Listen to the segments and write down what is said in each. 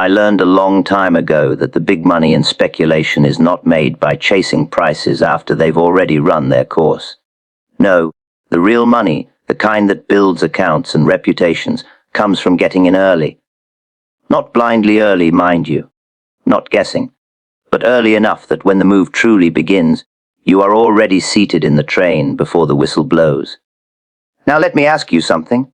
I learned a long time ago that the big money in speculation is not made by chasing prices after they've already run their course. No, the real money, the kind that builds accounts and reputations, comes from getting in early. Not blindly early, mind you, not guessing, but early enough that when the move truly begins, you are already seated in the train before the whistle blows. Now let me ask you something.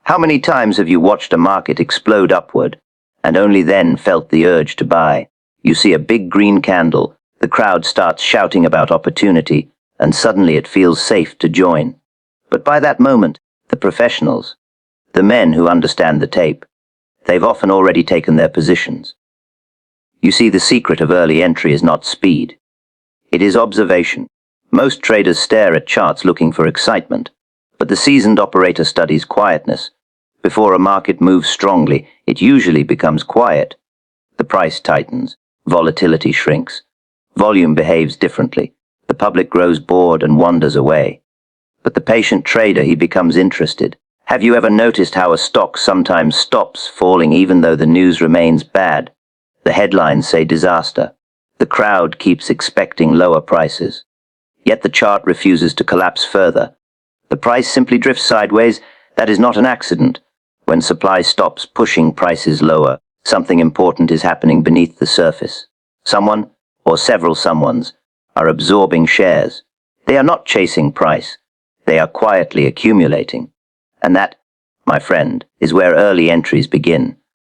How many times have you watched a market explode upward, and only then felt the urge to buy? You see a big green candle, the crowd starts shouting about opportunity, and suddenly it feels safe to join. But by that moment, the professionals, the men who understand the tape, they've often already taken their positions. You see, the secret of early entry is not speed. It is observation. Most traders stare at charts looking for excitement, but the seasoned operator studies quietness. Before a market moves strongly, it usually becomes quiet. The price tightens, volatility shrinks, volume behaves differently, the public grows bored and wanders away. But the patient trader, he becomes interested. Have you ever noticed how a stock sometimes stops falling even though the news remains bad? The headlines say disaster. The crowd keeps expecting lower prices. Yet the chart refuses to collapse further. The price simply drifts sideways. That is not an accident. When supply stops pushing prices lower, something important is happening beneath the surface. Someone, or several someones, are absorbing shares. They are not chasing price. They are quietly accumulating. And that, my friend, is where early entries begin.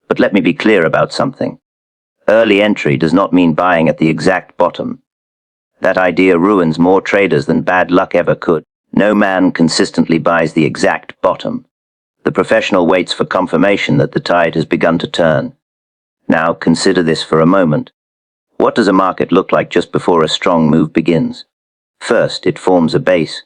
But let me be clear about something. Early entry does not mean buying at the exact bottom. That idea ruins more traders than bad luck ever could. No man consistently buys the exact bottom. The professional waits for confirmation that the tide has begun to turn. Now consider this for a moment. What does a market look like just before a strong move begins? First, it forms a base.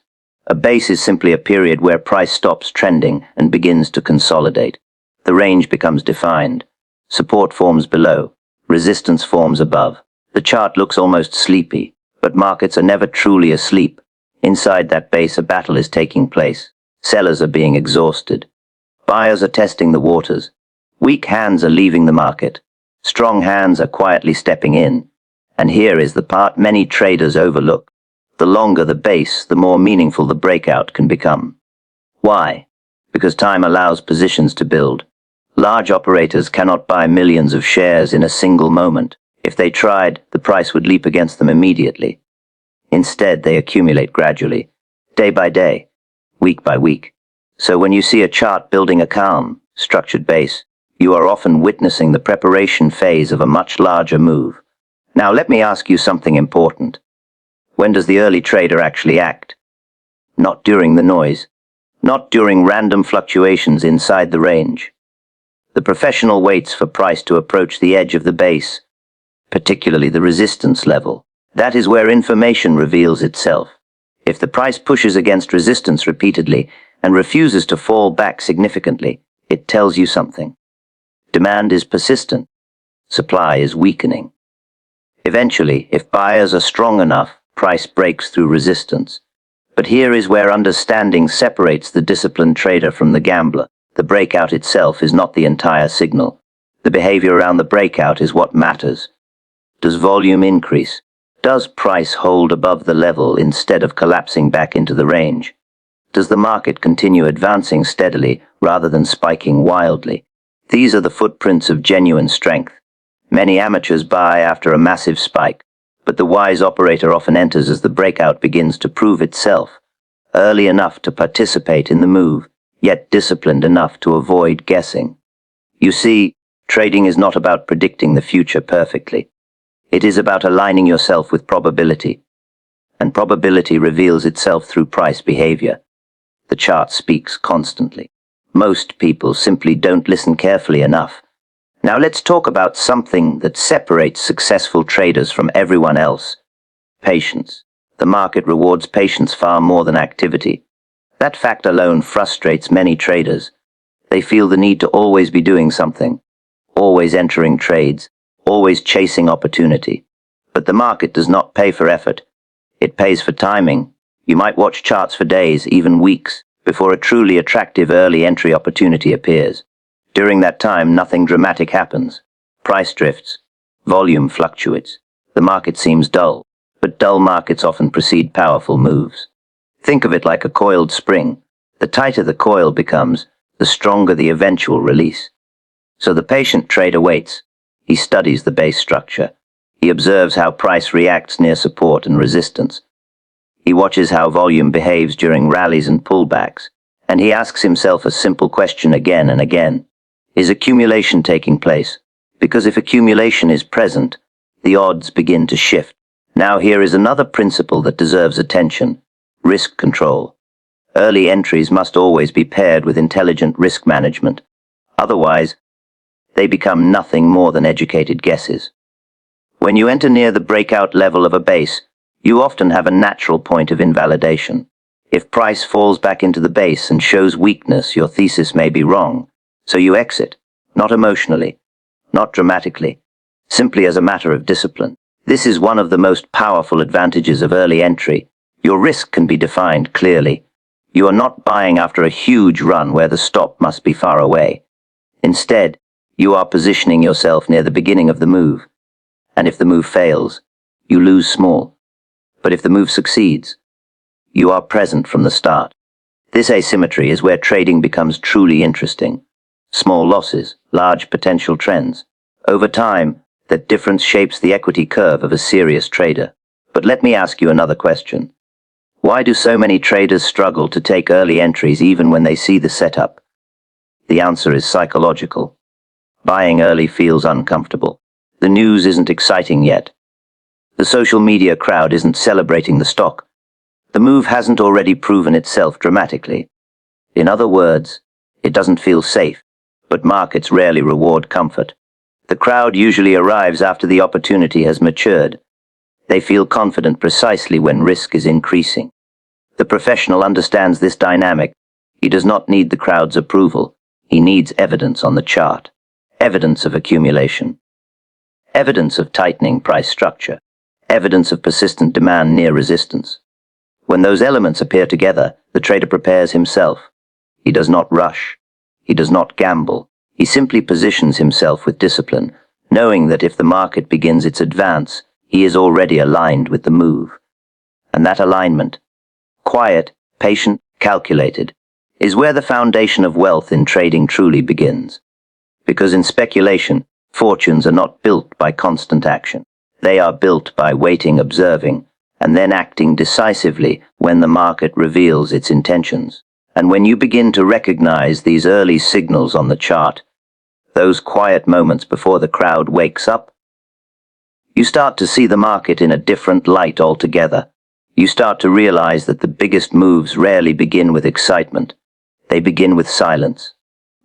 A base is simply a period where price stops trending and begins to consolidate. The range becomes defined. Support forms below. Resistance forms above. The chart looks almost sleepy, but markets are never truly asleep. Inside that base, a battle is taking place. Sellers are being exhausted. Buyers are testing the waters. Weak hands are leaving the market. Strong hands are quietly stepping in. And here is the part many traders overlook. The longer the base, the more meaningful the breakout can become. Why? Because time allows positions to build. Large operators cannot buy millions of shares in a single moment. If they tried, the price would leap against them immediately. Instead, they accumulate gradually, day by day, week by week. So when you see a chart building a calm, structured base, you are often witnessing the preparation phase of a much larger move. Now let me ask you something important. When does the early trader actually act? Not during the noise. Not during random fluctuations inside the range. The professional waits for price to approach the edge of the base, particularly the resistance level. That is where information reveals itself. If the price pushes against resistance repeatedly and refuses to fall back significantly, it tells you something. Demand is persistent. Supply is weakening. Eventually, if buyers are strong enough, price breaks through resistance. But here is where understanding separates the disciplined trader from the gambler. The breakout itself is not the entire signal. The behavior around the breakout is what matters. Does volume increase? Does price hold above the level instead of collapsing back into the range? Does the market continue advancing steadily rather than spiking wildly? These are the footprints of genuine strength. Many amateurs buy after a massive spike, but the wise operator often enters as the breakout begins to prove itself, early enough to participate in the move, yet disciplined enough to avoid guessing. You see, trading is not about predicting the future perfectly. It is about aligning yourself with probability, and probability reveals itself through price behavior. The chart speaks constantly. Most people simply don't listen carefully enough. Now let's talk about something that separates successful traders from everyone else. Patience. The market rewards patience far more than activity. That fact alone frustrates many traders. They feel the need to always be doing something, always entering trades, always chasing opportunity. But the market does not pay for effort. It pays for timing. You might watch charts for days, even weeks, before a truly attractive early entry opportunity appears. During that time, nothing dramatic happens. Price drifts. Volume fluctuates. The market seems dull, but dull markets often precede powerful moves. Think of it like a coiled spring. The tighter the coil becomes, the stronger the eventual release. So the patient trader waits. He studies the base structure. He observes how price reacts near support and resistance. He watches how volume behaves during rallies and pullbacks, and he asks himself a simple question again and again. Is accumulation taking place? Because if accumulation is present, the odds begin to shift. Now here is another principle that deserves attention: risk control. Early entries must always be paired with intelligent risk management. Otherwise, they become nothing more than educated guesses. When you enter near the breakout level of a base, you often have a natural point of invalidation. If price falls back into the base and shows weakness, your thesis may be wrong. So you exit, not emotionally, not dramatically, simply as a matter of discipline. This is one of the most powerful advantages of early entry. Your risk can be defined clearly. You are not buying after a huge run where the stop must be far away. Instead, you are positioning yourself near the beginning of the move. And if the move fails, you lose small. But if the move succeeds, you are present from the start. This asymmetry is where trading becomes truly interesting. Small losses, large potential trends. Over time, that difference shapes the equity curve of a serious trader. But let me ask you another question. Why do so many traders struggle to take early entries even when they see the setup? The answer is psychological. Buying early feels uncomfortable. The news isn't exciting yet. The social media crowd isn't celebrating the stock. The move hasn't already proven itself dramatically. In other words, it doesn't feel safe, but markets rarely reward comfort. The crowd usually arrives after the opportunity has matured. They feel confident precisely when risk is increasing. The professional understands this dynamic. He does not need the crowd's approval. He needs evidence on the chart. Evidence of accumulation. Evidence of tightening price structure. Evidence of persistent demand near resistance. When those elements appear together, the trader prepares himself. He does not rush. He does not gamble. He simply positions himself with discipline, knowing that if the market begins its advance, he is already aligned with the move. And that alignment, quiet, patient, calculated, is where the foundation of wealth in trading truly begins. Because in speculation, fortunes are not built by constant action. They are built by waiting, observing, and then acting decisively when the market reveals its intentions. And when you begin to recognize these early signals on the chart, those quiet moments before the crowd wakes up, you start to see the market in a different light altogether. You start to realize that the biggest moves rarely begin with excitement. They begin with silence.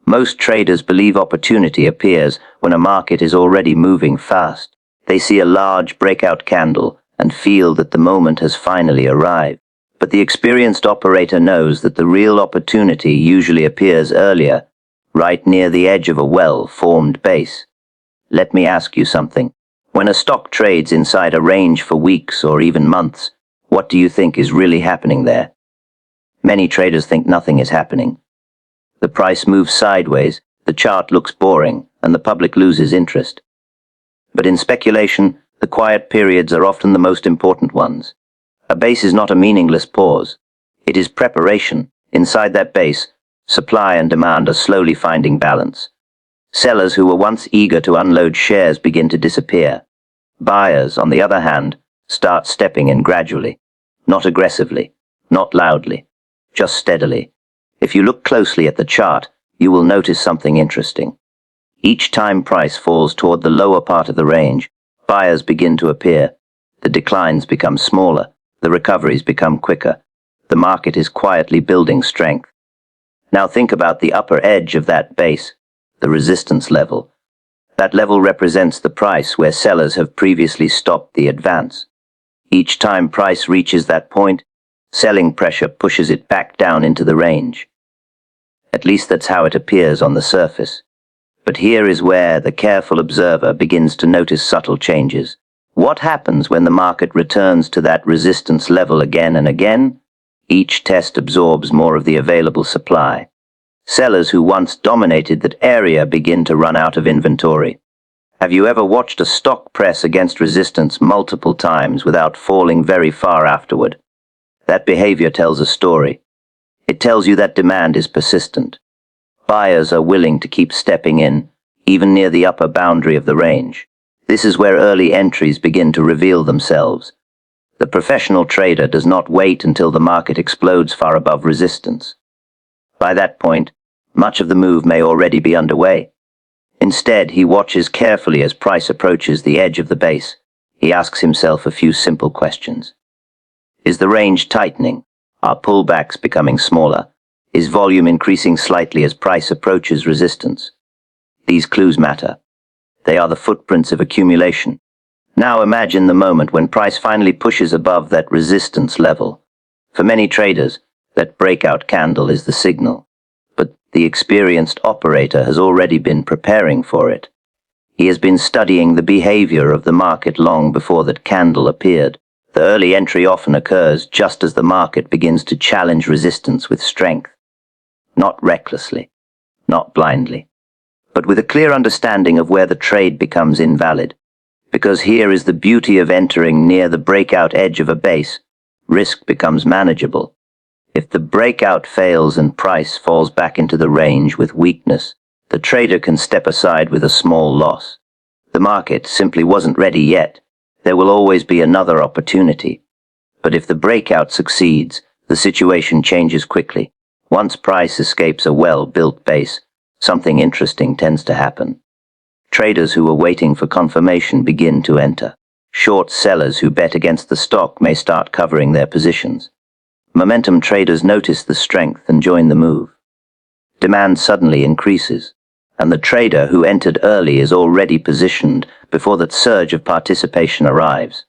Most traders believe opportunity appears when a market is already moving fast. They see a large breakout candle and feel that the moment has finally arrived. But the experienced operator knows that the real opportunity usually appears earlier, right near the edge of a well-formed base. Let me ask you something. When a stock trades inside a range for weeks or even months, what do you think is really happening there? Many traders think nothing is happening. The price moves sideways, the chart looks boring, and the public loses interest. But in speculation, the quiet periods are often the most important ones. A base is not a meaningless pause. It is preparation. Inside that base, supply and demand are slowly finding balance. Sellers who were once eager to unload shares begin to disappear. Buyers, on the other hand, start stepping in gradually, not aggressively, not loudly, just steadily. If you look closely at the chart, you will notice something interesting. Each time price falls toward the lower part of the range, buyers begin to appear. The declines become smaller, the recoveries become quicker. The market is quietly building strength. Now think about the upper edge of that base, the resistance level. That level represents the price where sellers have previously stopped the advance. Each time price reaches that point, selling pressure pushes it back down into the range. At least that's how it appears on the surface. But here is where the careful observer begins to notice subtle changes. What happens when the market returns to that resistance level again and again? Each test absorbs more of the available supply. Sellers who once dominated that area begin to run out of inventory. Have you ever watched a stock press against resistance multiple times without falling very far afterward? That behavior tells a story. It tells you that demand is persistent. Buyers are willing to keep stepping in, even near the upper boundary of the range. This is where early entries begin to reveal themselves. The professional trader does not wait until the market explodes far above resistance. By that point, much of the move may already be underway. Instead, he watches carefully as price approaches the edge of the base. He asks himself a few simple questions. Is the range tightening? Are pullbacks becoming smaller? Is volume increasing slightly as price approaches resistance? These clues matter. They are the footprints of accumulation. Now imagine the moment when price finally pushes above that resistance level. For many traders, that breakout candle is the signal. But the experienced operator has already been preparing for it. He has been studying the behavior of the market long before that candle appeared. The early entry often occurs just as the market begins to challenge resistance with strength. Not recklessly, not blindly, but with a clear understanding of where the trade becomes invalid. Because here is the beauty of entering near the breakout edge of a base. Risk becomes manageable. If the breakout fails and price falls back into the range with weakness, the trader can step aside with a small loss. The market simply wasn't ready yet. There will always be another opportunity. But if the breakout succeeds, the situation changes quickly. Once price escapes a well-built base, something interesting tends to happen. Traders who are waiting for confirmation begin to enter. Short sellers who bet against the stock may start covering their positions. Momentum traders notice the strength and join the move. Demand suddenly increases, and the trader who entered early is already positioned before that surge of participation arrives.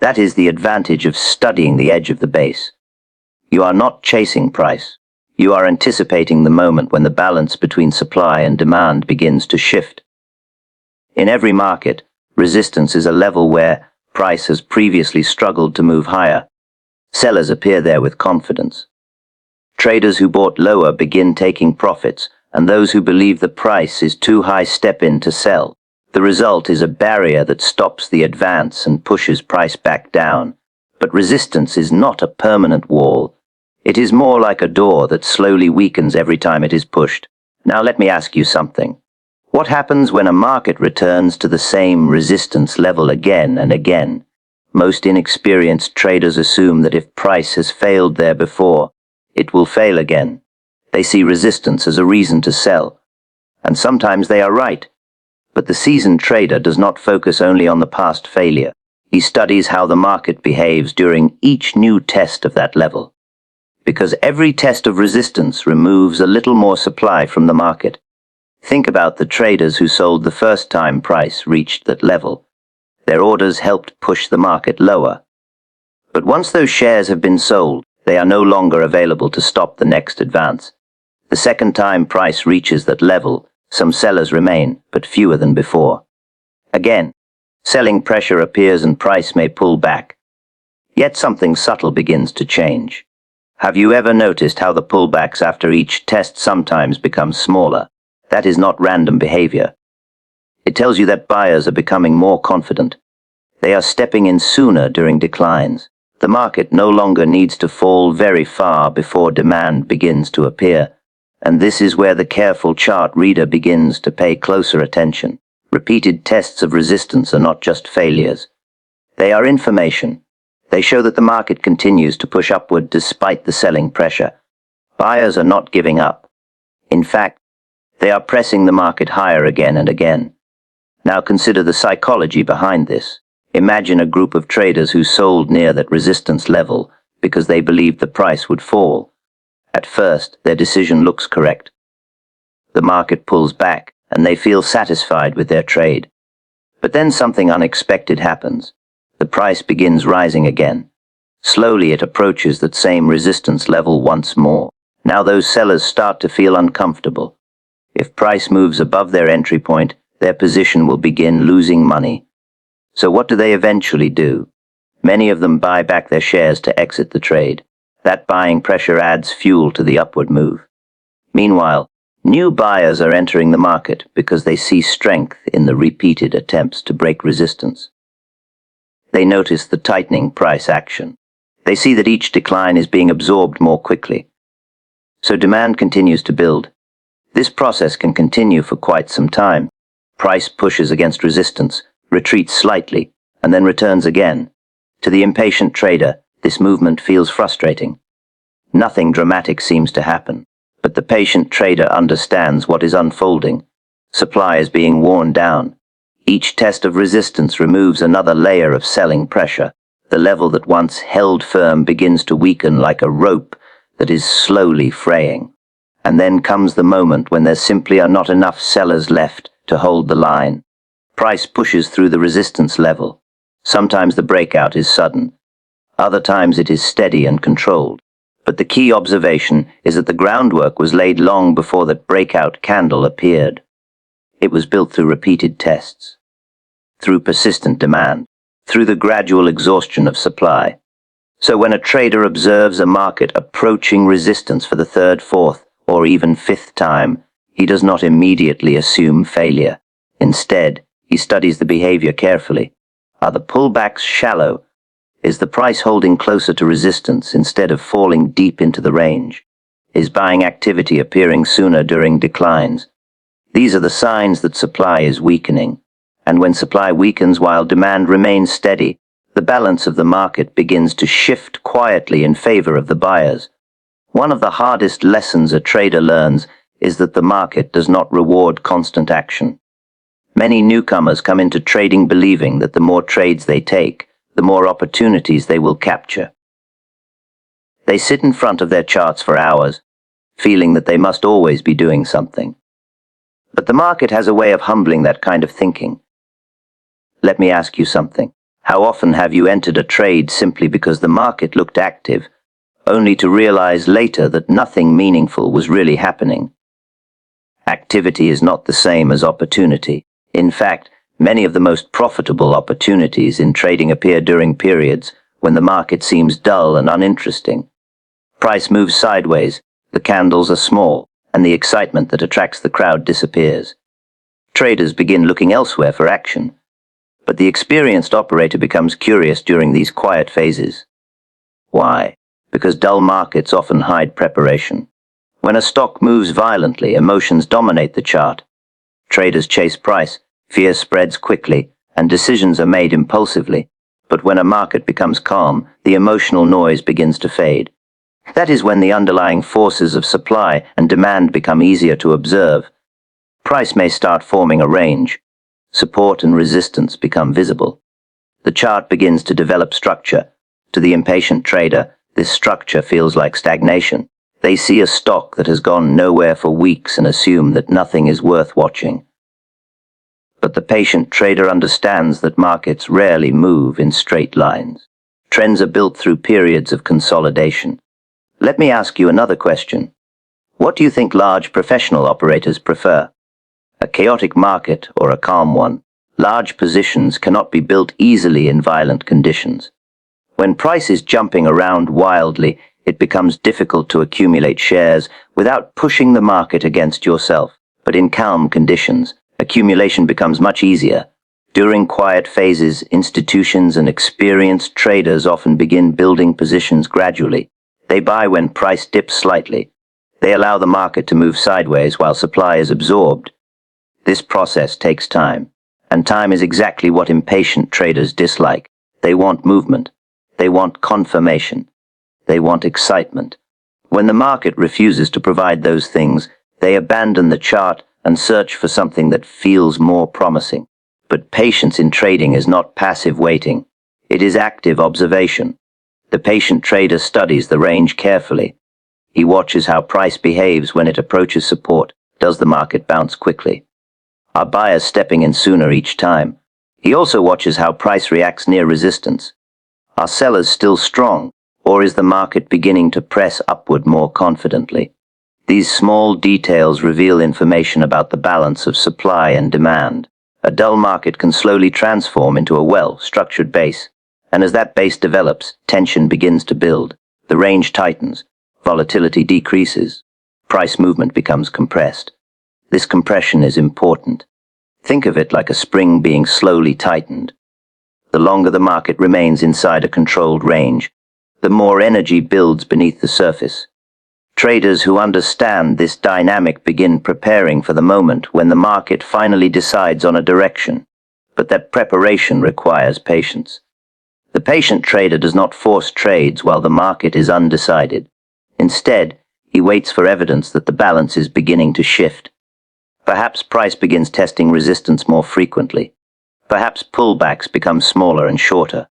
That is the advantage of studying the edge of the base. You are not chasing price. You are anticipating the moment when the balance between supply and demand begins to shift. In every market, resistance is a level where price has previously struggled to move higher. Sellers appear there with confidence. Traders who bought lower begin taking profits, and those who believe the price is too high step in to sell. The result is a barrier that stops the advance and pushes price back down. But resistance is not a permanent wall. It is more like a door that slowly weakens every time it is pushed. Now let me ask you something. What happens when a market returns to the same resistance level again and again? Most inexperienced traders assume that if price has failed there before, it will fail again. They see resistance as a reason to sell. And sometimes they are right. But the seasoned trader does not focus only on the past failure. He studies how the market behaves during each new test of that level. Because every test of resistance removes a little more supply from the market. Think about the traders who sold the first time price reached that level. Their orders helped push the market lower. But once those shares have been sold, they are no longer available to stop the next advance. The second time price reaches that level, some sellers remain, but fewer than before. Again, selling pressure appears and price may pull back. Yet something subtle begins to change. Have you ever noticed how the pullbacks after each test sometimes become smaller? That is not random behavior. It tells you that buyers are becoming more confident. They are stepping in sooner during declines. The market no longer needs to fall very far before demand begins to appear. And this is where the careful chart reader begins to pay closer attention. Repeated tests of resistance are not just failures. They are information. They show that the market continues to push upward despite the selling pressure. Buyers are not giving up. In fact, they are pressing the market higher again and again. Now consider the psychology behind this. Imagine a group of traders who sold near that resistance level because they believed the price would fall. At first, their decision looks correct. The market pulls back, and they feel satisfied with their trade. But then something unexpected happens. The price begins rising again. Slowly it approaches that same resistance level once more. Now those sellers start to feel uncomfortable. If price moves above their entry point, their position will begin losing money. So what do they eventually do? Many of them buy back their shares to exit the trade. That buying pressure adds fuel to the upward move. Meanwhile, New buyers are entering the market because they see strength in the repeated attempts to break resistance. They notice the tightening price action. They see that each decline is being absorbed more quickly. So demand continues to build. This process can continue for quite some time. Price pushes against resistance, retreats slightly, and then returns again. To the impatient trader, this movement feels frustrating. Nothing dramatic seems to happen, but the patient trader understands what is unfolding. Supply is being worn down. Each test of resistance removes another layer of selling pressure. The level that once held firm begins to weaken like a rope that is slowly fraying. And then comes the moment when there simply are not enough sellers left to hold the line. Price pushes through the resistance level. Sometimes the breakout is sudden. Other times it is steady and controlled. But the key observation is that the groundwork was laid long before that breakout candle appeared. It was built through repeated tests, through persistent demand, through the gradual exhaustion of supply. So when a trader observes a market approaching resistance for the third, fourth, or even fifth time, he does not immediately assume failure. Instead, he studies the behavior carefully. Are the pullbacks shallow? Is the price holding closer to resistance instead of falling deep into the range? Is buying activity appearing sooner during declines? These are the signs that supply is weakening. And when supply weakens while demand remains steady, the balance of the market begins to shift quietly in favor of the buyers. One of the hardest lessons a trader learns is that the market does not reward constant action. Many newcomers come into trading believing that the more trades they take, the more opportunities they will capture. They sit in front of their charts for hours, feeling that they must always be doing something. But the market has a way of humbling that kind of thinking. Let me ask you something. How often have you entered a trade simply because the market looked active, only to realize later that nothing meaningful was really happening? Activity is not the same as opportunity. In fact, many of the most profitable opportunities in trading appear during periods when the market seems dull and uninteresting. Price moves sideways, the candles are small, and the excitement that attracts the crowd disappears. Traders begin looking elsewhere for action, but the experienced operator becomes curious during these quiet phases. Why? Because dull markets often hide preparation. When a stock moves violently, emotions dominate the chart. Traders chase price, fear spreads quickly, and decisions are made impulsively. But when a market becomes calm, the emotional noise begins to fade. That is when the underlying forces of supply and demand become easier to observe. Price may start forming a range. Support and resistance become visible. The chart begins to develop structure. To the impatient trader, this structure feels like stagnation. They see a stock that has gone nowhere for weeks and assume that nothing is worth watching. But the patient trader understands that markets rarely move in straight lines. Trends are built through periods of consolidation. Let me ask you another question. What do you think large professional operators prefer? A chaotic market or a calm one? Large positions cannot be built easily in violent conditions. When price is jumping around wildly, it becomes difficult to accumulate shares without pushing the market against yourself. But in calm conditions, accumulation becomes much easier. During quiet phases, institutions and experienced traders often begin building positions gradually. They buy when price dips slightly. They allow the market to move sideways while supply is absorbed. This process takes time, and time is exactly what impatient traders dislike. They want movement. They want confirmation. They want excitement. When the market refuses to provide those things, they abandon the chart and search for something that feels more promising. But patience in trading is not passive waiting. It is active observation. The patient trader studies the range carefully. He watches how price behaves when it approaches support. Does the market bounce quickly? Are buyers stepping in sooner each time? He also watches how price reacts near resistance. Are sellers still strong, or is the market beginning to press upward more confidently? These small details reveal information about the balance of supply and demand. A dull market can slowly transform into a well-structured base, and as that base develops, tension begins to build. The range tightens, volatility decreases, price movement becomes compressed. This compression is important. Think of it like a spring being slowly tightened. The longer the market remains inside a controlled range, the more energy builds beneath the surface. Traders who understand this dynamic begin preparing for the moment when the market finally decides on a direction, but that preparation requires patience. The patient trader does not force trades while the market is undecided. Instead, he waits for evidence that the balance is beginning to shift. Perhaps price begins testing resistance more frequently. Perhaps pullbacks become smaller and shorter.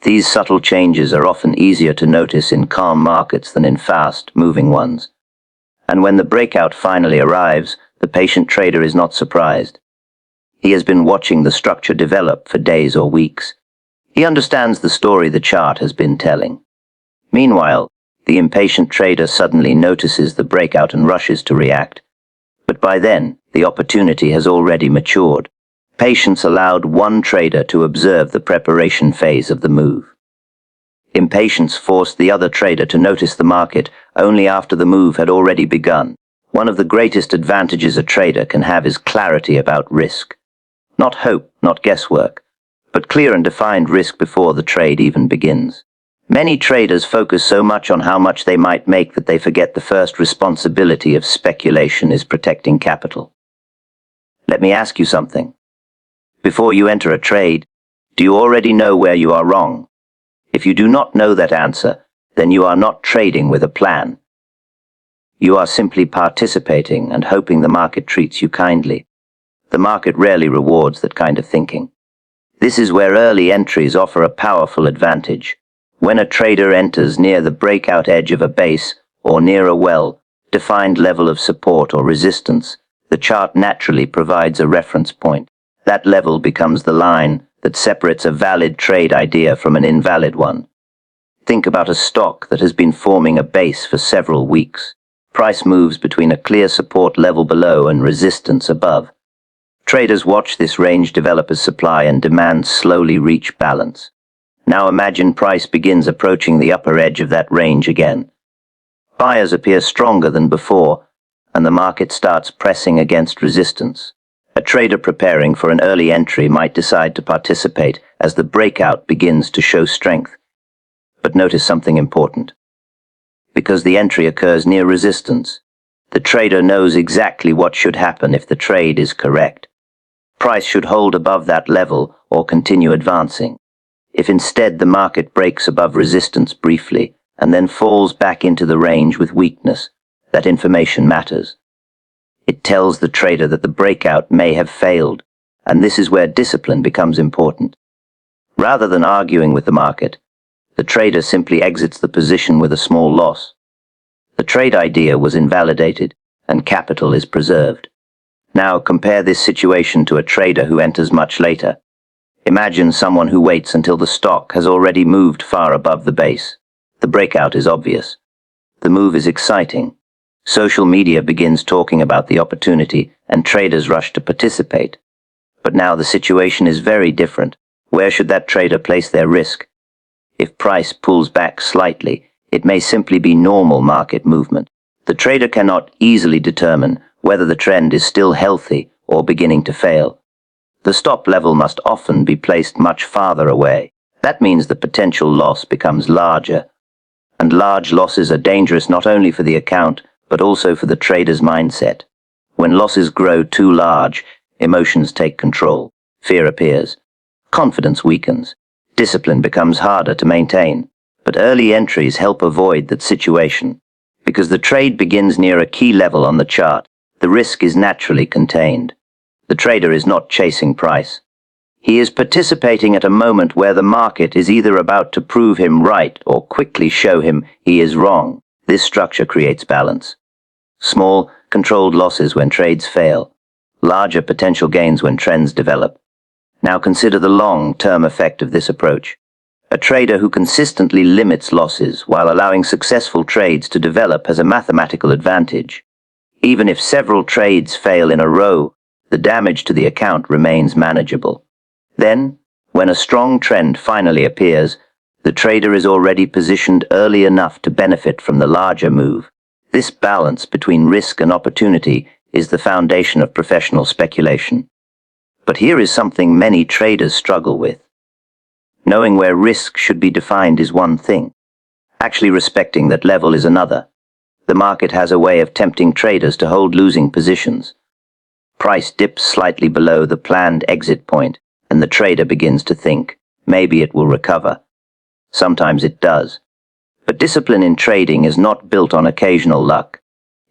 These subtle changes are often easier to notice in calm markets than in fast-moving ones. And when the breakout finally arrives, the patient trader is not surprised. He has been watching the structure develop for days or weeks. He understands the story the chart has been telling. Meanwhile, the impatient trader suddenly notices the breakout and rushes to react. But by then, the opportunity has already matured. Patience allowed one trader to observe the preparation phase of the move. Impatience forced the other trader to notice the market only after the move had already begun. One of the greatest advantages a trader can have is clarity about risk. Not hope, not guesswork, but clear and defined risk before the trade even begins. Many traders focus so much on how much they might make that they forget the first responsibility of speculation is protecting capital. Let me ask you something. Before you enter a trade, do you already know where you are wrong? If you do not know that answer, then you are not trading with a plan. You are simply participating and hoping the market treats you kindly. The market rarely rewards that kind of thinking. This is where early entries offer a powerful advantage. When a trader enters near the breakout edge of a base or near a well-defined level of support or resistance, the chart naturally provides a reference point. That level becomes the line that separates a valid trade idea from an invalid one. Think about a stock that has been forming a base for several weeks. Price moves between a clear support level below and resistance above. Traders watch this range develop as supply and demand slowly reach balance. Now imagine price begins approaching the upper edge of that range again. Buyers appear stronger than before, and the market starts pressing against resistance. A trader preparing for an early entry might decide to participate as the breakout begins to show strength. But notice something important. Because the entry occurs near resistance, the trader knows exactly what should happen if the trade is correct. Price should hold above that level or continue advancing. If instead the market breaks above resistance briefly and then falls back into the range with weakness, that information matters. It tells the trader that the breakout may have failed, and this is where discipline becomes important. Rather than arguing with the market, the trader simply exits the position with a small loss. The trade idea was invalidated, and capital is preserved. Now compare this situation to a trader who enters much later. Imagine someone who waits until the stock has already moved far above the base. The breakout is obvious. The move is exciting. Social media begins talking about the opportunity, and traders rush to participate. But now the situation is very different. Where should that trader place their risk? If price pulls back slightly, it may simply be normal market movement. The trader cannot easily determine whether the trend is still healthy or beginning to fail. The stop level must often be placed much farther away. That means the potential loss becomes larger. And large losses are dangerous not only for the account, but also for the trader's mindset. When losses grow too large, emotions take control. Fear appears. Confidence weakens. Discipline becomes harder to maintain. But early entries help avoid that situation. Because the trade begins near a key level on the chart, the risk is naturally contained. The trader is not chasing price. He is participating at a moment where the market is either about to prove him right or quickly show him he is wrong. This structure creates balance. Small, controlled losses when trades fail. Larger potential gains when trends develop. Now consider the long-term effect of this approach. A trader who consistently limits losses while allowing successful trades to develop has a mathematical advantage. Even if several trades fail in a row, the damage to the account remains manageable. Then, when a strong trend finally appears, the trader is already positioned early enough to benefit from the larger move. This balance between risk and opportunity is the foundation of professional speculation. But here is something many traders struggle with. Knowing where risk should be defined is one thing. Actually respecting that level is another. The market has a way of tempting traders to hold losing positions. Price dips slightly below the planned exit point, and the trader begins to think, maybe it will recover. Sometimes it does. But discipline in trading is not built on occasional luck.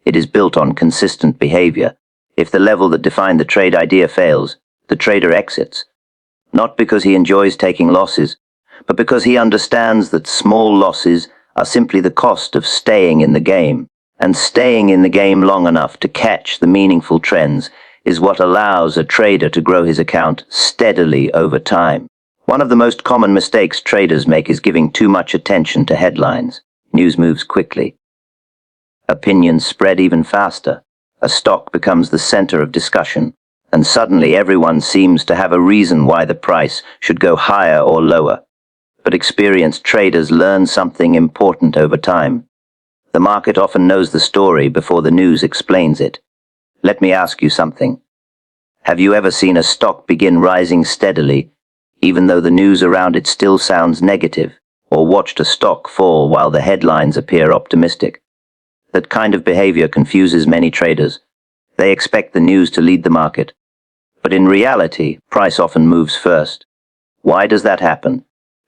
It is built on consistent behavior. If the level that defined the trade idea fails, the trader exits. Not because he enjoys taking losses, but because he understands that small losses are simply the cost of staying in the game, and staying in the game long enough to catch the meaningful trends is what allows a trader to grow his account steadily over time. One of the most common mistakes traders make is giving too much attention to headlines. News moves quickly. Opinions spread even faster. A stock becomes the center of discussion, and suddenly everyone seems to have a reason why the price should go higher or lower. But experienced traders learn something important over time. The market often knows the story before the news explains it. Let me ask you something. Have you ever seen a stock begin rising steadily, even though the news around it still sounds negative, or watched a stock fall while the headlines appear optimistic? That kind of behavior confuses many traders. They expect the news to lead the market. But in reality, price often moves first. Why does that happen?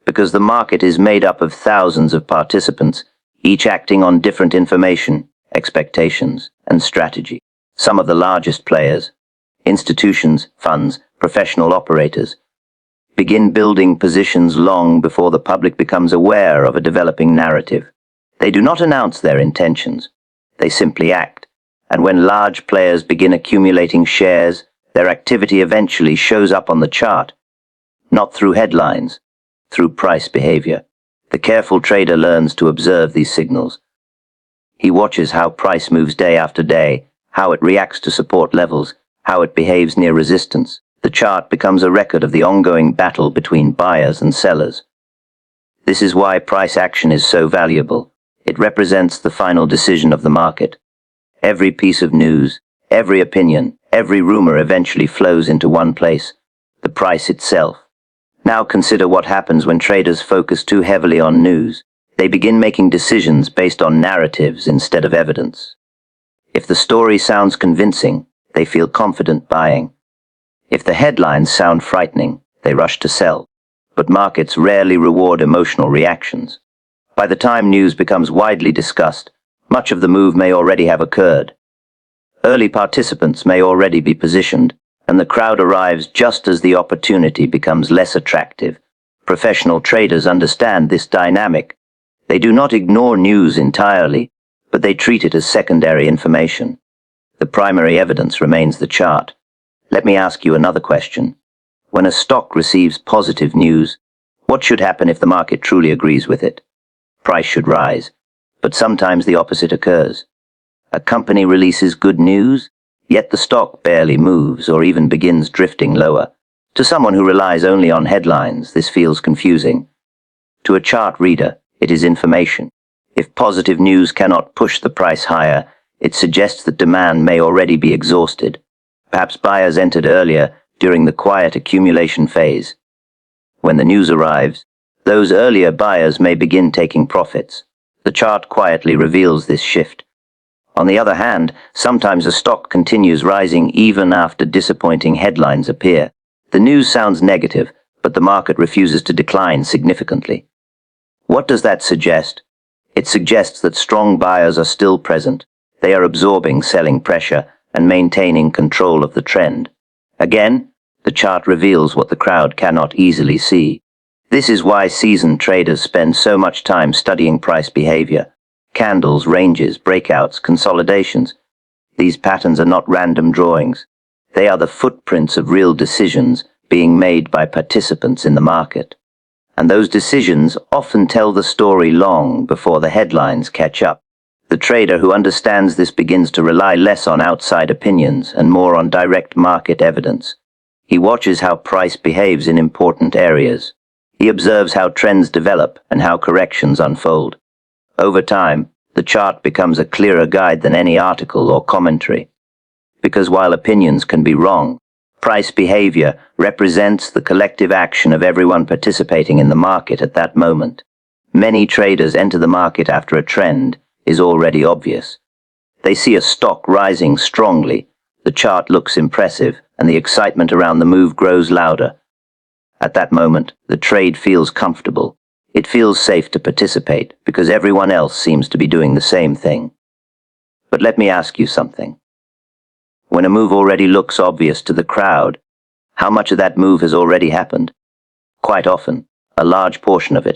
Because the market is made up of thousands of participants, each acting on different information, expectations, and strategy. Some of the largest players, institutions, funds, professional operators, begin building positions long before the public becomes aware of a developing narrative. They do not announce their intentions. They simply act. And when large players begin accumulating shares, their activity eventually shows up on the chart. Not through headlines, through price behavior. The careful trader learns to observe these signals. He watches how price moves day after day, how it reacts to support levels, how it behaves near resistance. The chart becomes a record of the ongoing battle between buyers and sellers. This is why price action is so valuable. It represents the final decision of the market. Every piece of news, every opinion, every rumor eventually flows into one place, the price itself. Now consider what happens when traders focus too heavily on news. They begin making decisions based on narratives instead of evidence. If the story sounds convincing, they feel confident buying. If the headlines sound frightening, they rush to sell. But markets rarely reward emotional reactions. By the time news becomes widely discussed, much of the move may already have occurred. Early participants may already be positioned, and the crowd arrives just as the opportunity becomes less attractive. Professional traders understand this dynamic. They do not ignore news entirely, but they treat it as secondary information. The primary evidence remains the chart. Let me ask you another question. When a stock receives positive news, what should happen if the market truly agrees with it? Price should rise, but sometimes the opposite occurs. A company releases good news, yet the stock barely moves or even begins drifting lower. To someone who relies only on headlines, this feels confusing. To a chart reader, it is information. If positive news cannot push the price higher, it suggests that demand may already be exhausted. Perhaps buyers entered earlier during the quiet accumulation phase. When the news arrives, those earlier buyers may begin taking profits. The chart quietly reveals this shift. On the other hand, sometimes a stock continues rising even after disappointing headlines appear. The news sounds negative, but the market refuses to decline significantly. What does that suggest? It suggests that strong buyers are still present. They are absorbing selling pressure and maintaining control of the trend. Again, the chart reveals what the crowd cannot easily see. This is why seasoned traders spend so much time studying price behavior. Candles, ranges, breakouts, consolidations. These patterns are not random drawings. They are the footprints of real decisions being made by participants in the market. And those decisions often tell the story long before the headlines catch up. The trader who understands this begins to rely less on outside opinions and more on direct market evidence. He watches how price behaves in important areas. He observes how trends develop and how corrections unfold. Over time, the chart becomes a clearer guide than any article or commentary. Because while opinions can be wrong, price behavior represents the collective action of everyone participating in the market at that moment. Many traders enter the market after a trend is already obvious. They see a stock rising strongly, the chart looks impressive, and the excitement around the move grows louder. At that moment, the trade feels comfortable. It feels safe to participate because everyone else seems to be doing the same thing. But let me ask you something. When a move already looks obvious to the crowd, how much of that move has already happened? Quite often, a large portion of it.